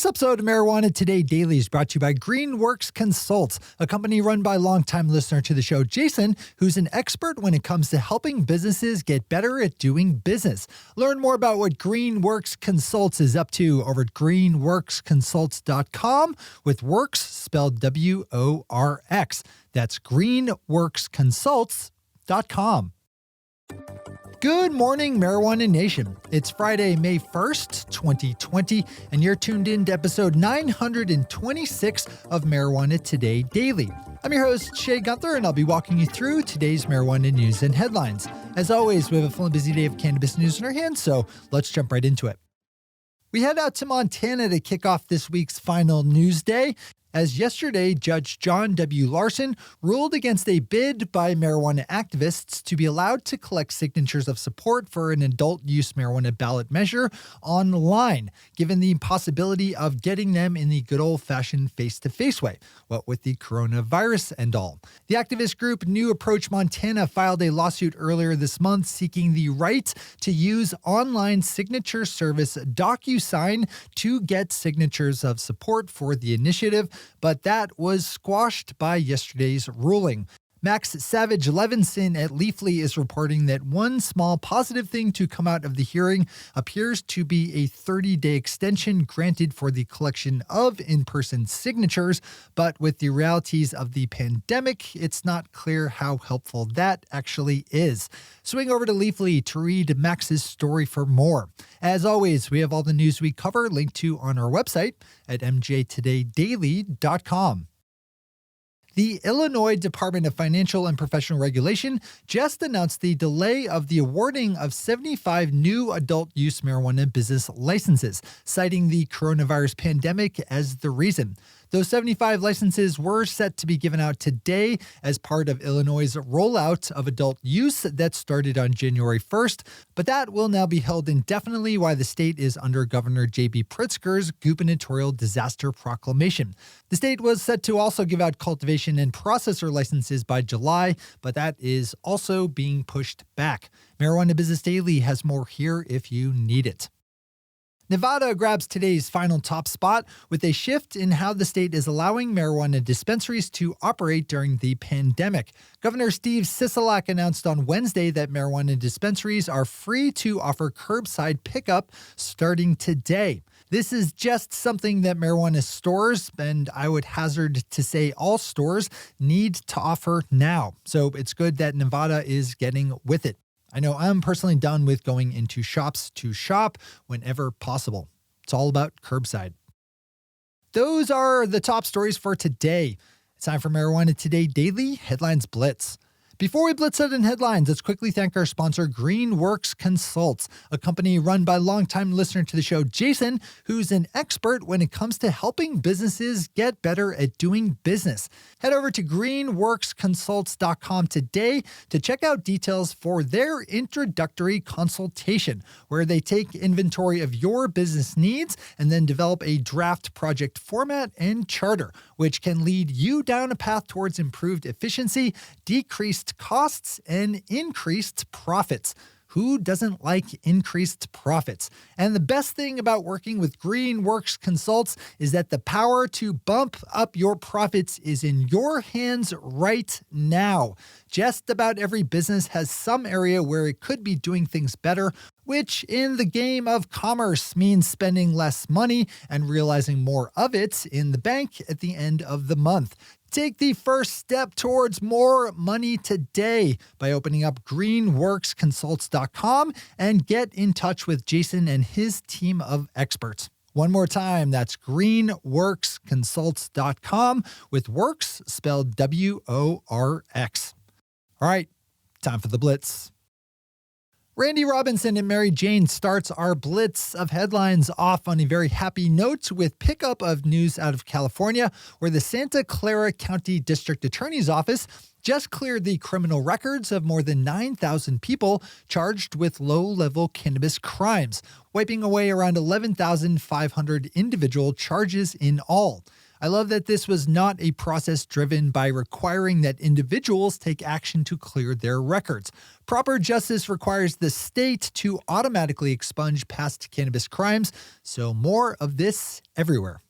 This episode of Marijuana Today Daily is brought to you by Greenworks Consults, a company run by longtime listener to the show, Jason, who's an expert when it comes to helping businesses get better at doing business. Learn more about what Greenworks Consults is up to over at greenworksconsults.com, with works spelled W-O-R-X. That's greenworksconsults.com. Good morning, Marijuana Nation. It's Friday, May 1st, 2020, and you're tuned in to episode 926 of Marijuana Today Daily. I'm your host, Shay Gunther, and I'll be walking you through today's marijuana news and headlines. As always, we have a full and busy day of cannabis news in our hands, so let's jump right into it. We head out to Montana to kick off this week's final news day, as yesterday, Judge John W. Larson ruled against a bid by marijuana activists to be allowed to collect signatures of support for an adult-use marijuana ballot measure online, given the possibility of getting them in the good old-fashioned face-to-face way, what with the coronavirus and all. The activist group New Approach Montana filed a lawsuit earlier this month seeking the right to use online signature service DocuSign to get signatures of support for the initiative, but that was squashed by yesterday's ruling. Max Savage Levinson at Leafly is reporting that one small positive thing to come out of the hearing appears to be a 30-day extension granted for the collection of in-person signatures, but with the realities of the pandemic, it's not clear how helpful that actually is. Swing over to Leafly to read Max's story for more. As always, we have all the news we cover linked to on our website at mjtodaydaily.com. The Illinois Department of Financial and Professional Regulation just announced the delay of the awarding of 75 new adult-use marijuana business licenses, citing the coronavirus pandemic as the reason. Those 75 licenses were set to be given out today as part of Illinois' rollout of adult use that started on January 1st, but that will now be held indefinitely while the state is under Governor J.B. Pritzker's gubernatorial disaster proclamation. The state was set to also give out cultivation and processor licenses by July, but that is also being pushed back. Marijuana Business Daily has more here if you need it. Nevada grabs today's final top spot with a shift in how the state is allowing marijuana dispensaries to operate during the pandemic. Governor Steve Sisolak announced on Wednesday that marijuana dispensaries are free to offer curbside pickup starting today. This is just something that marijuana stores, and I would hazard to say all stores, need to offer now. So it's good that Nevada is getting with it. I know I'm personally done with going into shops to shop whenever possible. It's all about curbside. Those are the top stories for today. It's time for Marijuana Today Daily Headlines Blitz. Before we blitz out in headlines, let's quickly thank our sponsor, Greenworks Consults, a company run by longtime listener to the show, Jason, who's an expert when it comes to helping businesses get better at doing business. Head over to greenworksconsults.com today to check out details for their introductory consultation, where they take inventory of your business needs and then develop a draft project format and charter, which can lead you down a path towards improved efficiency, decreased costs, and increased profits. Who doesn't like increased profits? And the best thing about working with Greenworks Consults is that the power to bump up your profits is in your hands right now. Just about every business has some area where it could be doing things better, which in the game of commerce means spending less money and realizing more of it in the bank at the end of the month. Take the first step towards more money today by opening up greenworksconsults.com and get in touch with Jason and his team of experts. One more time, that's greenworksconsults.com, with works spelled W-O-R-X. All right, time for the blitz. Randy Robinson and Mary Jane starts our blitz of headlines off on a very happy note with pickup of news out of California, where the Santa Clara County District Attorney's Office just cleared the criminal records of more than 9,000 people charged with low-level cannabis crimes, wiping away around 11,500 individual charges in all. I love that this was not a process driven by requiring that individuals take action to clear their records. Proper justice requires the state to automatically expunge past cannabis crimes, so more of this everywhere.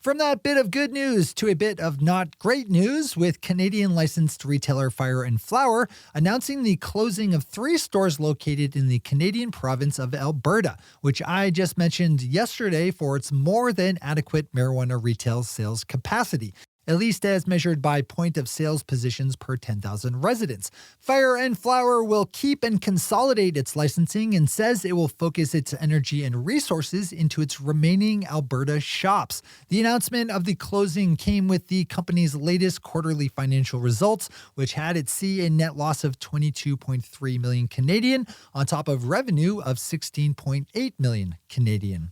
From that bit of good news to a bit of not great news, with Canadian licensed retailer Fire and Flower announcing the closing of 3 stores located in the Canadian province of Alberta, which I just mentioned yesterday for its more than adequate marijuana retail sales capacity, at least as measured by point of sales positions per 10,000 residents. Fire and Flower will keep and consolidate its licensing and says it will focus its energy and resources into its remaining Alberta shops. The announcement of the closing came with the company's latest quarterly financial results, which had it see a net loss of 22.3 million Canadian on top of revenue of 16.8 million Canadian.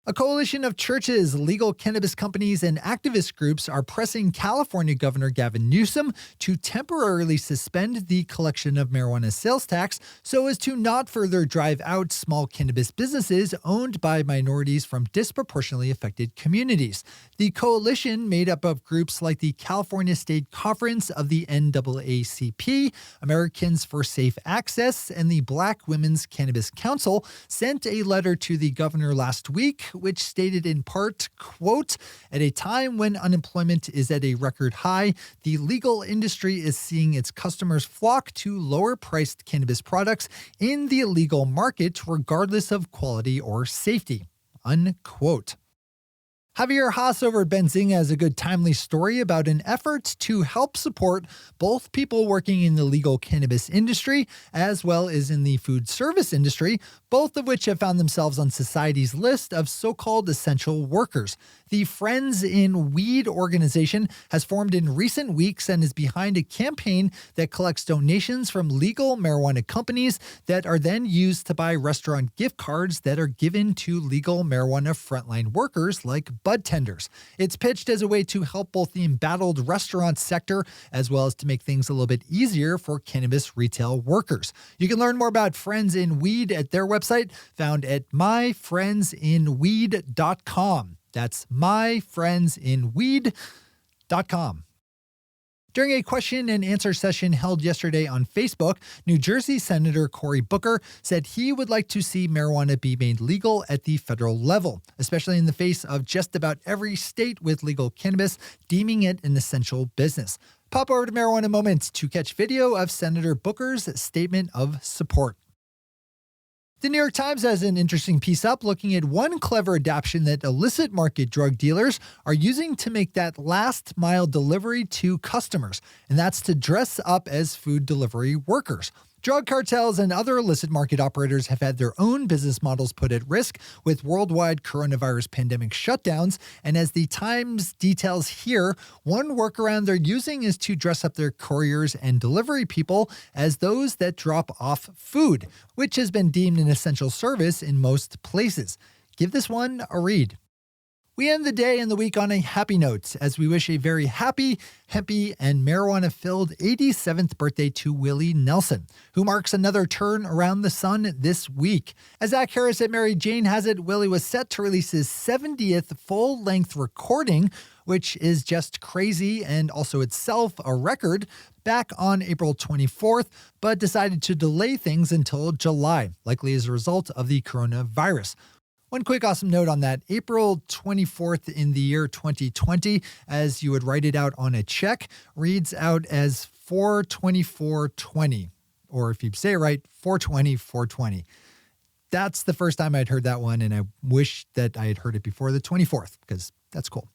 A coalition of churches, legal cannabis companies, and activist groups are pressing California Governor Gavin Newsom to temporarily suspend the collection of marijuana sales tax so as to not further drive out small cannabis businesses owned by minorities from disproportionately affected communities. The coalition, made up of groups like the California State Conference of the NAACP, Americans for Safe Access, and the Black Women's Cannabis Council, sent a letter to the governor last week, which stated in part, quote, "At a time when unemployment is at a record high, the legal industry is seeing its customers flock to lower-priced cannabis products in the illegal market regardless of quality or safety," unquote. Javier Haas over at Benzinga has a good timely story about an effort to help support both people working in the legal cannabis industry as well as in the food service industry, both of which have found themselves on society's list of so-called essential workers. The Friends in Weed organization has formed in recent weeks and is behind a campaign that collects donations from legal marijuana companies that are then used to buy restaurant gift cards that are given to legal marijuana frontline workers like Budtenders. It's pitched as a way to help both the embattled restaurant sector as well as to make things a little bit easier for cannabis retail workers. You can learn more about Friends in Weed at their website, found at myfriendsinweed.com. That's myfriendsinweed.com. During a question and answer session held yesterday on Facebook, New Jersey Senator Cory Booker said he would like to see marijuana be made legal at the federal level, especially in the face of just about every state with legal cannabis deeming it an essential business. Pop over to Marijuana Moment to catch video of Senator Booker's statement of support. The New York Times has an interesting piece up looking at one clever adaptation that illicit market drug dealers are using to make that last mile delivery to customers, and that's to dress up as food delivery workers. Drug cartels and other illicit market operators have had their own business models put at risk with worldwide coronavirus pandemic shutdowns, and as the Times details here, one workaround they're using is to dress up their couriers and delivery people as those that drop off food, which has been deemed an essential service in most places. Give this one a read. We end the day and the week on a happy note as we wish a very happy, hempy, and marijuana-filled 87th birthday to Willie Nelson, who marks another turn around the sun this week. As Zach Harris at Mary Jane has it, Willie was set to release his 70th full-length recording, which is just crazy and also itself a record, back on April 24th, but decided to delay things until July, likely as a result of the coronavirus. One quick awesome note on that, April 24th in the year 2020, as you would write it out on a check, reads out as 4/24/20, or if you say it right, 4/20/420. That's the first time I'd heard that one, and I wish that I had heard it before the 24th, because that's cool.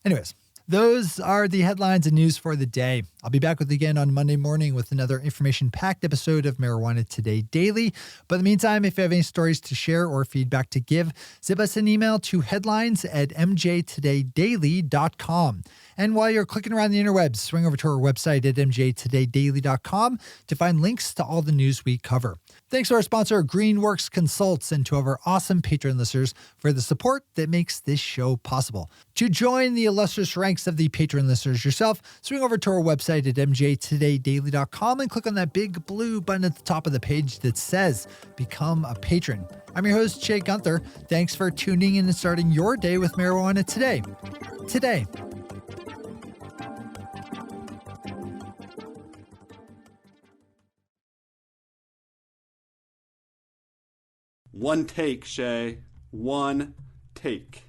Anyways, those are the headlines and news for the day. I'll be back with you again on Monday morning with another information-packed episode of Marijuana Today Daily. But in the meantime, if you have any stories to share or feedback to give, zip us an email to headlines@mjtodaydaily.com. And while you're clicking around the interwebs, swing over to our website at mjtodaydaily.com to find links to all the news we cover. Thanks to our sponsor, Greenworks Consults, and to our awesome patron listeners for the support that makes this show possible. To join the illustrious ranks of the patron listeners yourself, swing over to our website at mjtodaydaily.com and click on that big blue button at the top of the page that says Become a Patron. I'm your host, Jay Gunther. Thanks for tuning in and starting your day with marijuana today. One take, Shay. One take.